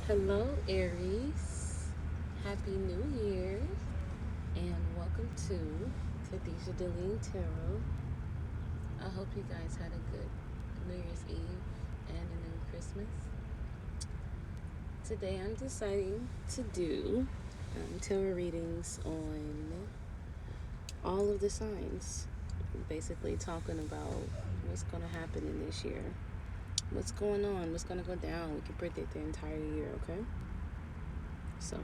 Hello, Aries. Happy New Year, and welcome to Khadijah Deline Tarot. I hope you guys had a good New Year's Eve and a new Christmas. Today, I'm deciding to do tarot readings on all of the signs, basically talking about what's going to happen in this year, what's going on, what's going to go down. We can predict the entire year, okay? So,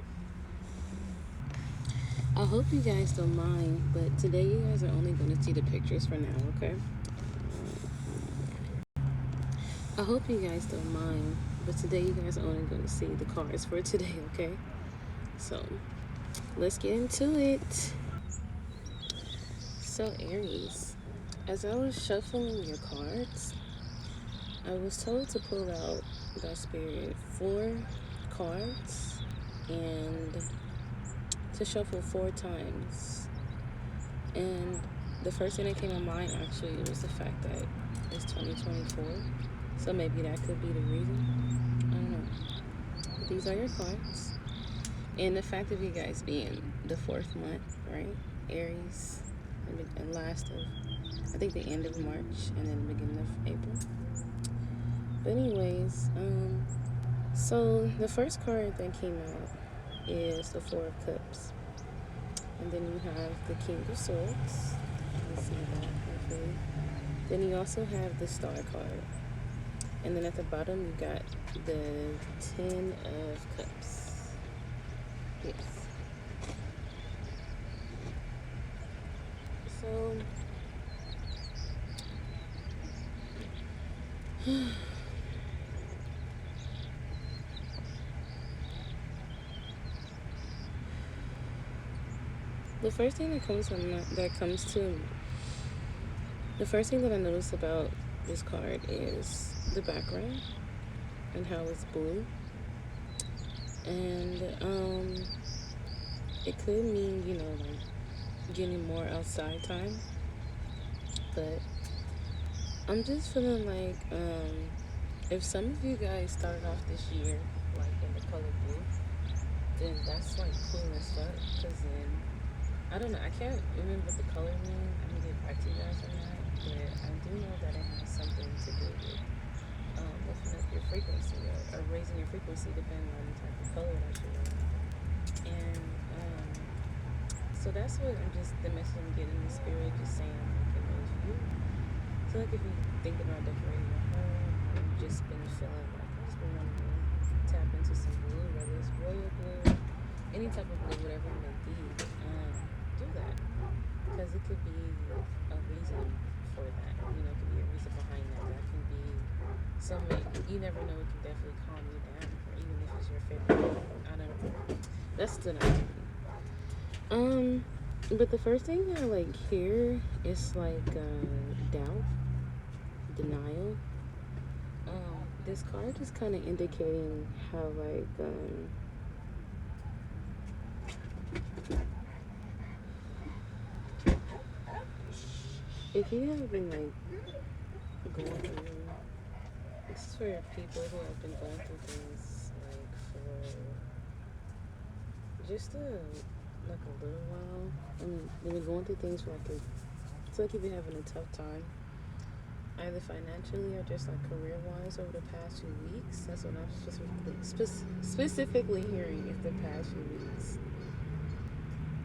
I hope you guys don't mind, but today you guys are only going to see the pictures for now, okay? I hope you guys don't mind, but today you guys are only going to see the cards for today, okay? So, let's get into it. So, Aries, as I was shuffling your cards, I was told to pull out by Spirit 4 cards and to shuffle 4 times. And the first thing that came to mind actually was the fact that it's 2024. So maybe that could be the reason. I don't know. But these are your cards. And the fact of you guys being the 4th month, right? Aries, and last of, I think the end of March and then the beginning of April. But anyways, so the first card that came out is the 4 of Cups. And then you have the King of Swords. You can see that, hopefully. Then you also have the Star card. And then at the bottom, you got the 10 of Cups. Yes. So, the first thing that the first thing that I notice about this card is the background and how it's blue. And it could mean, like getting more outside time. But I'm just feeling like if some of you guys started off this year like in the color blue, then that's like cool as fuck. Cause then I don't know, I can't remember the color name. I'm gonna get back to you guys on that. But I do know that it has something to do with lifting up your frequency or raising your frequency depending on the type of color that you're in. And so that's what I'm just the message I'm getting in the spirit, just saying like if you so like if you're thinking about decorating your home or you've just been feeling like I've just been wanting to tap into some blue, whether it's royal blue, any type of blue, whatever it may be, do that. Because it could be a reason for that. It could be a reason behind that. That can be you never know, it can definitely calm you down, or even if it's your favorite. I don't know. That's stood out to me. But the first thing I like here is like doubt, denial. This card is kind of indicating how like if you have been like going through, this is for people who have been going through things like for just like a little while. They've been going through things for like it's like you've been having a tough time, either financially or just like career-wise over the past few weeks. That's what I'm specifically hearing is the past few weeks.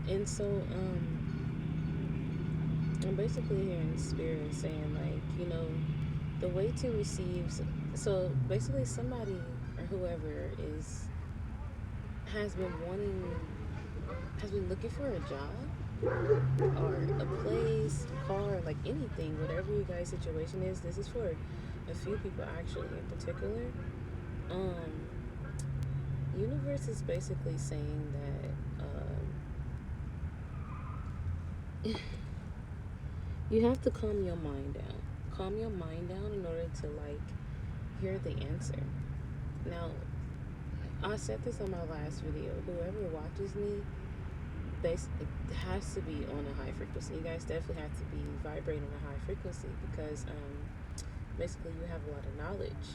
And so, I'm basically hearing spirit saying like, the way to receive. So basically, somebody or whoever has been looking for a job or a place, car, like anything, whatever your guys' situation is. This is for a few people actually in particular. Universe is basically saying that you have to calm your mind down. Calm your mind down in order to like hear the answer. Now, I said this on my last video. Whoever watches me, it has to be on a high frequency. You guys definitely have to be vibrating on a high frequency because basically you have a lot of knowledge,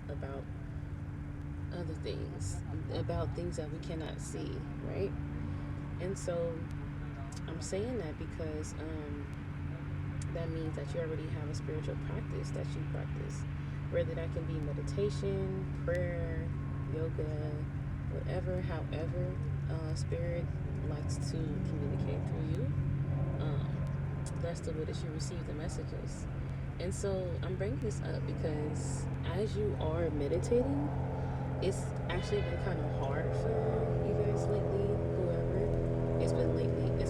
about the things, about things that we cannot see, right? And so I'm saying that because that means that you already have a spiritual practice that you practice, whether that can be meditation, prayer, yoga, whatever, however, spirit likes to communicate through you. Um, that's the way that you receive the messages. And so I'm bringing this up because as you are meditating, it's actually been kind of hard for you guys lately, whoever. It's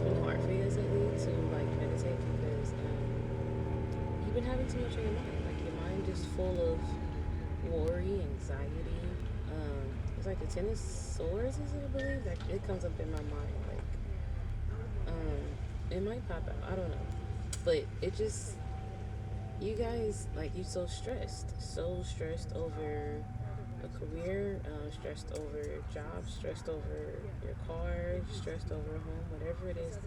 been hard for you guys lately to like meditate because you've been having too much on your mind. Like your mind just full of worry, anxiety. It's like the tennis sores, is it? I believe that it comes up in my mind. Like, it might pop out. I don't know, but it just you guys like you so stressed over a career, stressed over job, stressed over your car, stressed over home, whatever it is,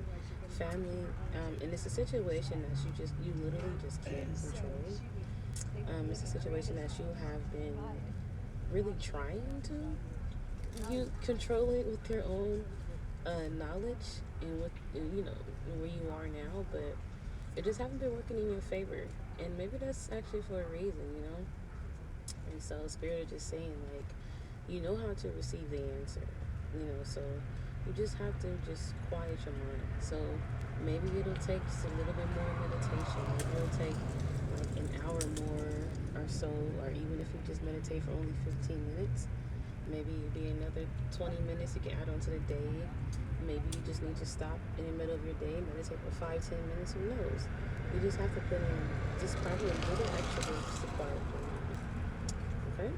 family, and it's a situation that you literally just can't control. It's a situation that you have been really trying to you control it with your own knowledge and with where you are now, but it just haven't been working in your favor, and maybe that's actually for a reason, you know. And so spirit is just saying like, you know how to receive the answer, you know. So you just have to just quiet your mind. So maybe it'll take just a little bit more meditation. Maybe it'll take like an hour more or so, or even if you just meditate for only 15 minutes, maybe it'd be another 20 minutes you can add on to the day. Maybe you just need to stop in the middle of your day, meditate for 5-10 minutes. Who knows? You just have to put in just probably a little extra just to quiet your mind. Okay?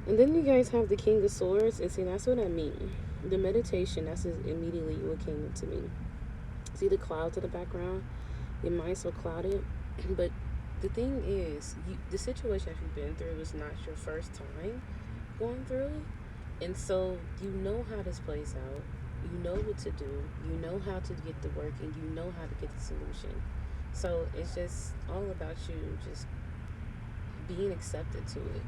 And then you guys have the King of Swords, and see, that's what I mean. The meditation, that's immediately what came to me. See the clouds in the background? Your mind's so clouded. But the thing is, the situation that you've been through is not your first time going through it. And so you know how this plays out. You know what to do. You know how to get the work, and you know how to get the solution. So it's just all about you just being accepted to it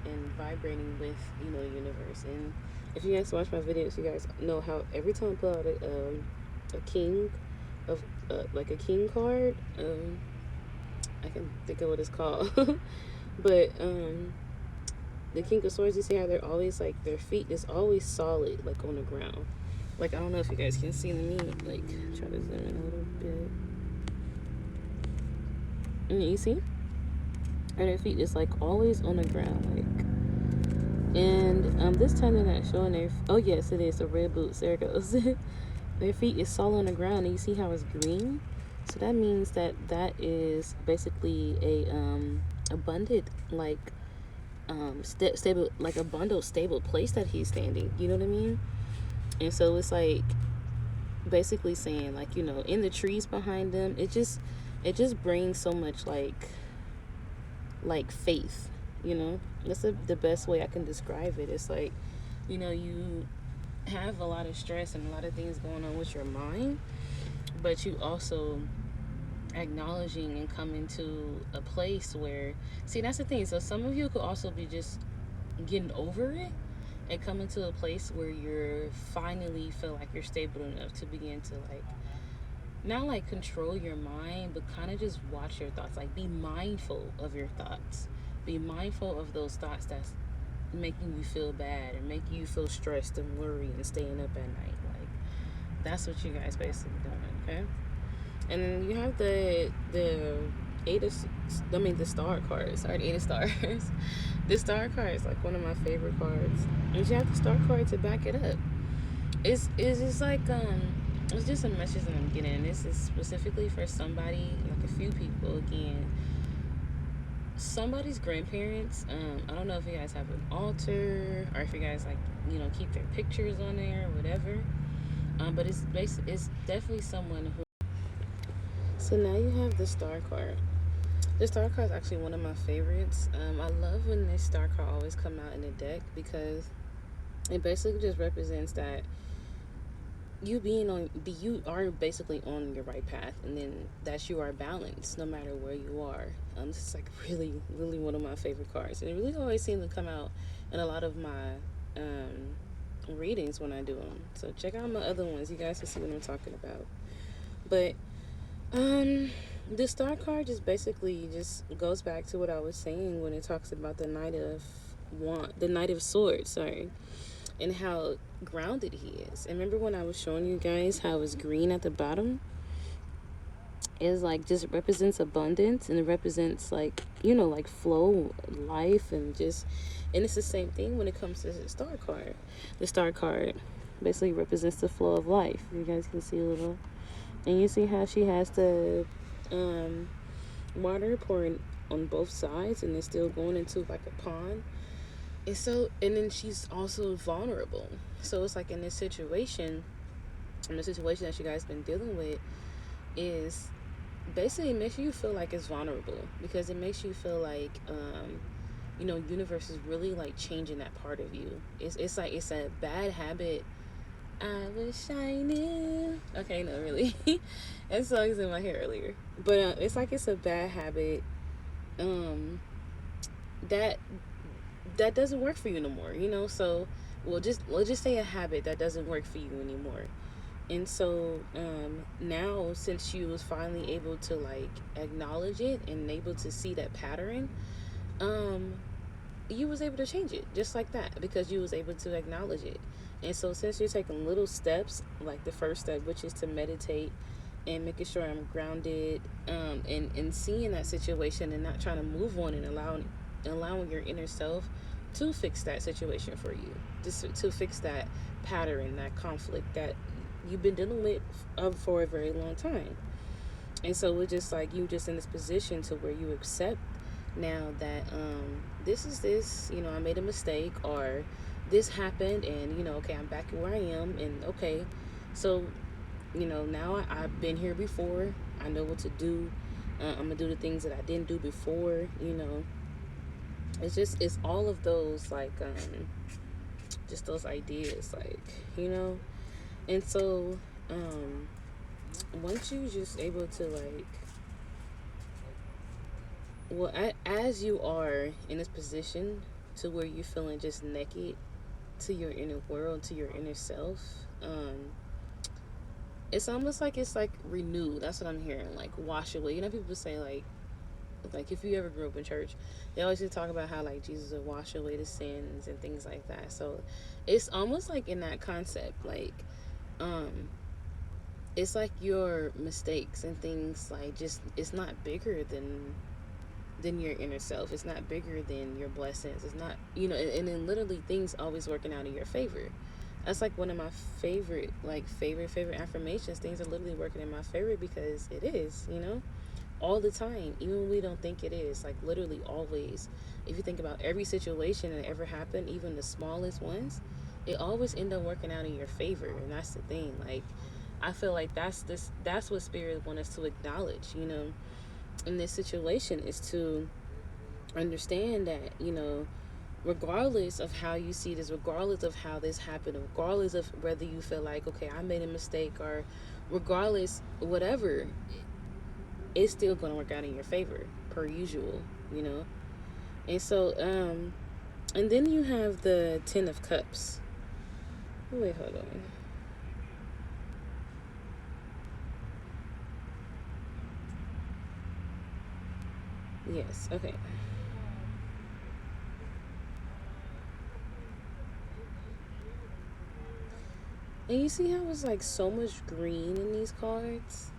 and vibrating with the universe. And if you guys watch my videos, you guys know how every time I pull out a king of like a king card, I can think of what it's called, but the King of Swords, you see how they're always like their feet is always solid, like on the ground. Like I don't know if you guys can see me, like try to zoom in a little bit. And you see? And their feet is like always on the ground, like. And this time they're not showing their. Oh yes, it is the red boots. There it goes. Their feet is solid on the ground, and you see how it's green. So that means that is basically a abundant like stable, like a bundled stable place that he's standing. You know what I mean? And so it's like basically saying like in the trees behind them, it just brings so much like faith. That's the best way I can describe it. It's like you have a lot of stress and a lot of things going on with your mind, but you also acknowledging and coming to a place where, see, that's the thing. So some of you could also be just getting over it and coming to a place where you're finally feel like you're stable enough to begin to like not like control your mind, but kind of just watch your thoughts. Like be mindful of your thoughts. Be mindful of those thoughts that's making you feel bad and making you feel stressed and worried and staying up at night. Like that's what you guys basically doing, okay? And then you have the eight of, the star cards. Sorry, the eight of stars. The star card is like one of my favorite cards, and you have the star card to back it up. It's just like it's just a message that I'm getting. This is specifically for somebody, like a few people. Again, somebody's grandparents. I don't know if you guys have an altar or if you guys like keep their pictures on there or whatever. But it's definitely someone who. So now you have the star card. The star card is actually one of my favorites. I love when this star card always come out in the deck because it basically just represents that you are basically on your right path, and then that you are balanced no matter where you are. This is like really, really one of my favorite cards, and it really always seems to come out in a lot of my um, readings when I do them. So check out my other ones. You guys can see what I'm talking about. But um, the star card just basically just goes back to what I was saying when it talks about the Knight of Swords. Sorry, and how grounded he is. And remember when I was showing you guys how it's green at the bottom? Is like just represents abundance, and it represents like like flow, life, and just, and it's the same thing when it comes to the star card. The star card basically represents the flow of life. You guys can see a little, and you see how she has the um water pouring on both sides, and it's still going into like a pond. And so, and then she's also vulnerable. So it's like in this situation, in the situation that you guys been dealing with, is basically, it makes you feel like it's vulnerable, because it makes you feel like universe is really like changing that part of you. It's like it's a bad habit. I wish I knew. Okay, no, really. That song is in my head earlier, but it's like it's a bad habit um that doesn't work for you no more. So we'll just say a habit that doesn't work for you anymore. And so now, since you was finally able to like acknowledge it and able to see that pattern, um, you was able to change it just like that, because you was able to acknowledge it. And so since you're taking little steps, like the first step, which is to meditate and making sure I'm grounded, and seeing that situation and not trying to move on, and allowing your inner self to fix that situation for you, just to fix that pattern, that conflict that you've been dealing with for a very long time. And so it's just like you just in this position to where you accept now that this is this, I made a mistake, or this happened, and okay, I'm back where I am, and okay, so now I've been here before. I know what to do. I'm gonna do the things that I didn't do before. It's all of those like just those ideas, like you know. And so um, once you just able to like, well, as you are in this position to where you're feeling just naked to your inner world, to your inner self, it's almost like it's like renewed. That's what I'm hearing. Like wash away. People say like if you ever grew up in church, they always just talk about how like Jesus would wash away the sins and things like that. So it's almost like in that concept, like um, it's like your mistakes and things like just it's not bigger than your inner self. It's not bigger than your blessings. It's not, and then literally things always working out in your favor. That's like one of my favorite, like favorite affirmations. Things are literally working in my favor because it is, all the time, even when we don't think it is, like literally always. If you think about every situation that ever happened, even the smallest ones, it always end up working out in your favor. And that's the thing. Like, I feel like that's what spirit want us to acknowledge, in this situation, is to understand that regardless of how you see this, regardless of how this happened, regardless of whether you feel like, okay, I made a mistake, or regardless whatever, it's still going to work out in your favor per usual, you know. And so and then you have the 10 of cups. Wait, hold on. Yes, okay. And you see how it's like so much green in these cards?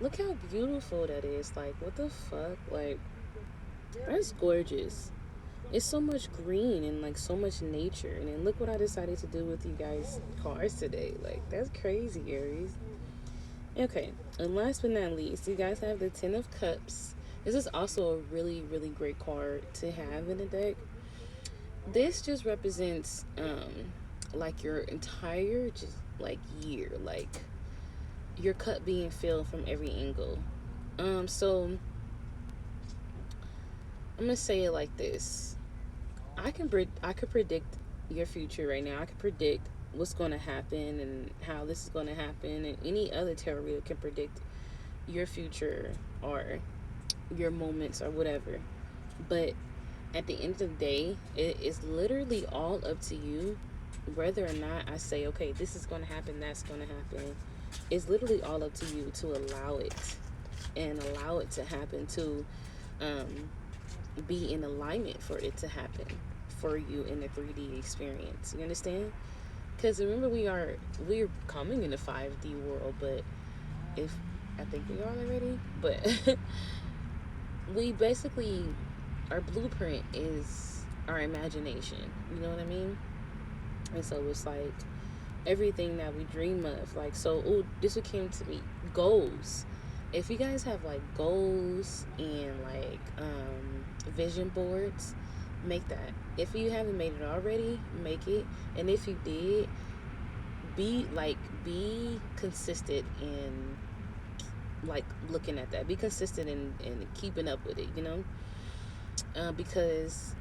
Look how beautiful that is. Like, what the fuck? Like, that's gorgeous. It's so much green and like so much nature. And then look what I decided to do with you guys' cards today. Like, that's crazy, Aries. Okay, and last but not least, you guys have the 10 of Cups. This is also a really, really great card to have in the deck. This just represents like your entire just like year, like your cup being filled from every angle. So I'm gonna say it like this. I could predict your future right now. I could predict what's going to happen and how this is going to happen, and any other tarot reader can predict your future or your moments or whatever. But At the end of the day, it is literally all up to you whether or not I say, okay, this is going to happen, that's going to happen. It's literally all up to you to allow it and allow it to happen, to um, be in alignment for it to happen for you in the 3D experience. You understand? Because remember, we're coming in the 5D world, but if I think we are already, but we basically, our blueprint is our imagination. You know what I mean? And so it's like everything that we dream of. Like, so, oh, this what came to me, goals. If you guys have like goals and like vision boards, make that. If you haven't made it already, make it. And if you did, be consistent in like looking at that. Be consistent in keeping up with it, you know? Because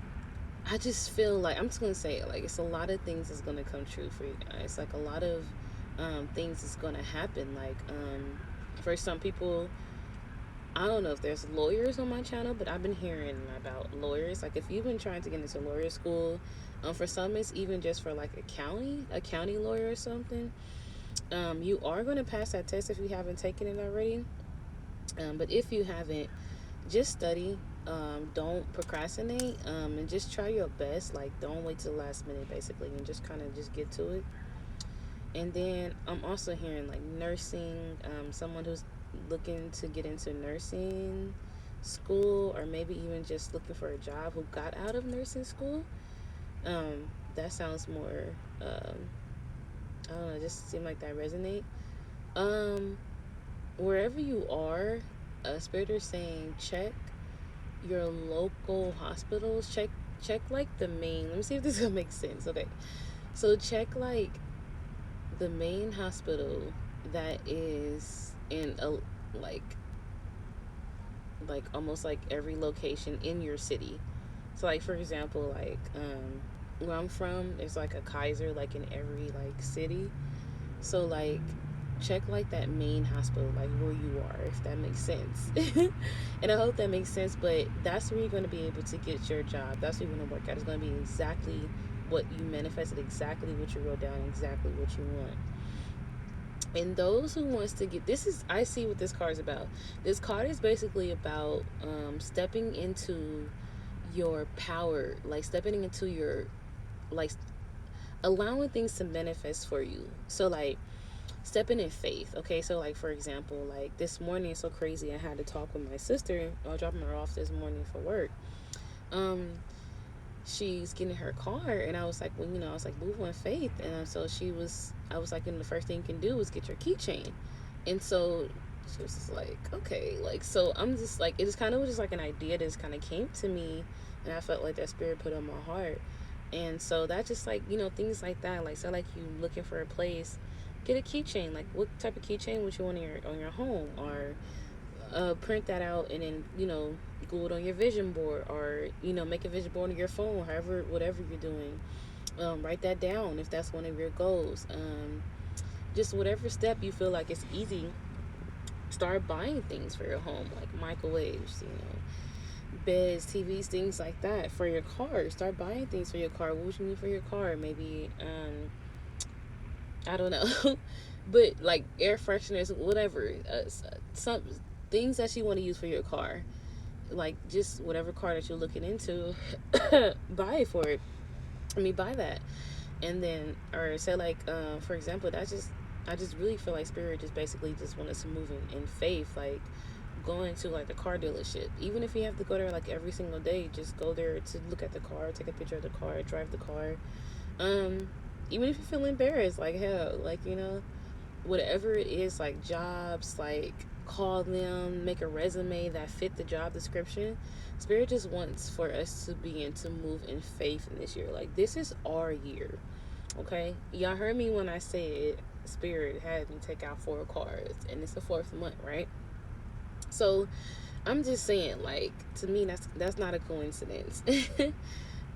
I just feel like, I'm just gonna say it, like, it's a lot of things that's gonna come true for you guys. Like a lot of things is gonna happen. Like for some people, I don't know if there's lawyers on my channel, but I've been hearing about lawyers. Like if you've been trying to get into lawyer school, for some it's even just for like a county lawyer or something. You are going to pass that test if you haven't taken it already. But if you haven't, just study. Don't procrastinate, and just try your best. Like don't wait till the last minute basically, and just kind of just get to it. And then I'm also hearing like nursing, someone who's looking to get into nursing school, or maybe even just looking for a job who got out of nursing school. That sounds more, um, I don't know, just seem like that resonate. Um, Wherever you are, Spirit is saying check your local hospitals. Check like the main. Let me see if this gonna make sense. Okay, so check like the main hospital that is in a like almost like every location in your city. So like for example, like where I'm from, there's like a Kaiser like in every like city. So like check like that main hospital, like where you are, if that makes sense. And I hope that makes sense. But that's where you're going to be able to get your job. That's where you're going to work out. It's going to be exactly what you manifested, exactly what you wrote down, exactly what you want. And those who wants to get, this is, I see what this card is about. This card is basically about stepping into your power, like stepping into your, like allowing things to manifest for you. So like stepping in faith. Okay, so like for example, like this morning it's so crazy. I had to talk with my sister. I was dropping her off this morning for work. Um, she's getting her car, and I was like, well, I was like, move on faith. And so I was like, and the first thing you can do is get your keychain. And so she was just like, okay, like, so I'm just like, it just kind of was just like an idea that just kind of came to me, and I felt like that spirit put on my heart. And so that just like, things like that. Like, so like you looking for a place, get a keychain. Like, what type of keychain would you want on your home, or print that out and then glue it on your vision board, or make a vision board on your phone, however, whatever you're doing. Write that down if that's one of your goals. Just whatever step you feel like it's easy, start buying things for your home, like microwaves, beds, TVs, things like that. For your car, start buying things for your car. What would you need for your car? Maybe I don't know. But like air fresheners, whatever, some things that you want to use for your car, like just whatever car that you're looking into. Buy it for it. Buy that. And then, or say like for example, I just really feel like spirit just basically just want us to move in faith. Like going to like the car dealership, even if you have to go there like every single day, just go there to look at the car, take a picture of the car, drive the car. um Even if you feel embarrassed, like hell, like whatever it is, like jobs, like call them, make a resume that fit the job description. Spirit just wants for us to begin to move in faith in this year. Like this is our year. Okay, y'all heard me when I said Spirit had me take out 4 cards, and it's the 4th month, right? So I'm just saying, like, to me, that's not a coincidence.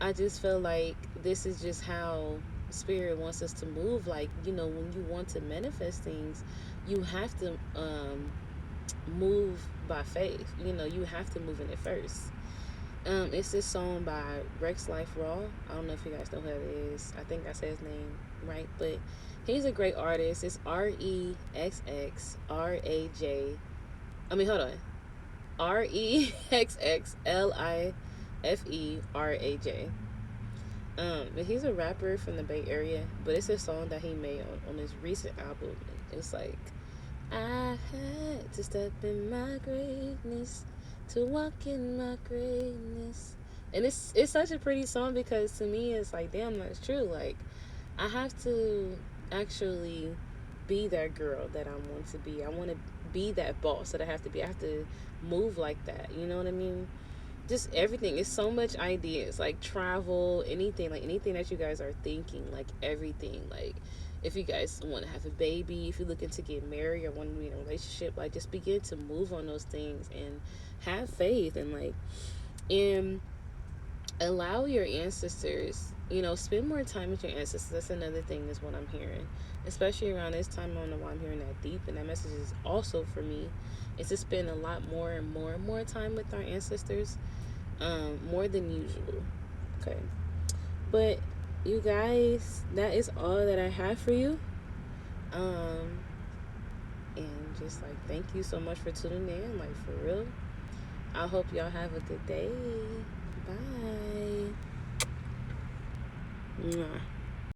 I just feel like this is just how spirit wants us to move. Like, when you want to manifest things, you have to move by faith. You have to move in it first. It's this song by Rex Life Raw. I don't know if you guys know who that is. I think I said his name right, but he's a great artist. It's REXXRAJ. I mean, hold on. REXXLIFERAJ. But he's a rapper from the Bay Area. But it's a song that he made on his recent album. It's like, I had to step in my greatness, to walk in my greatness. And it's such a pretty song because to me it's like, damn, that's true. Like, I have to actually be that girl that I want to be. I want to be that boss that I have to be. I have to move like that. You know what I mean? Just everything. It's so much ideas, like travel, anything, like anything that you guys are thinking, like everything. Like if you guys want to have a baby, if you're looking to get married or want to be in a relationship, like just begin to move on those things and have faith and allow your ancestors, spend more time with your ancestors. That's another thing is what I'm hearing, especially around this time. I don't know why I'm hearing that deep, and that message is also for me, is to spend a lot more and more and more time with our ancestors, more than usual. Okay, but you guys, that is all that I have for you. Um, and just like thank you so much for tuning in, like for real. I hope y'all have a good day. Bye. Mwah.